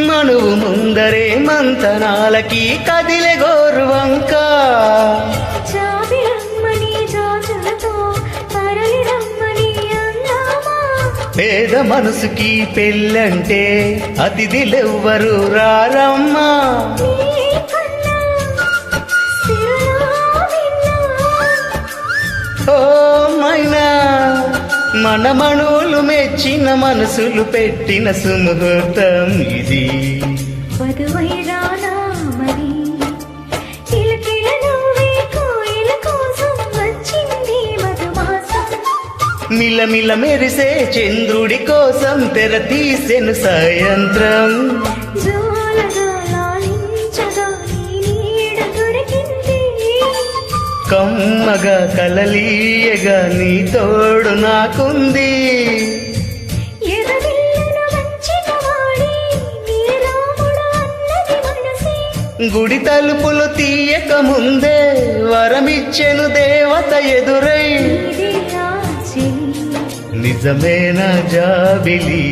మనువు ముందరే మంతనాలకి కదిలే గోరువంక పేద మనసుకి పెళ్ళంటే అతిథులెవ్వరు రారమ్మా. ఓ మైనా మన మనువులు మెచ్చిన మనసులు పెట్టిన సుముహూర్తం ఇది. మిలమిల మెరిసే చంద్రుడి కోసం తెర తీసెను సాయంత్రం. కమ్మగా కలలీయగా నీ తోడు నాకుంది. గుడి తలుపులు తీయక ముందే వరమిచ్చెను దేవత ఎదురై. నిజమేనా జాబిలి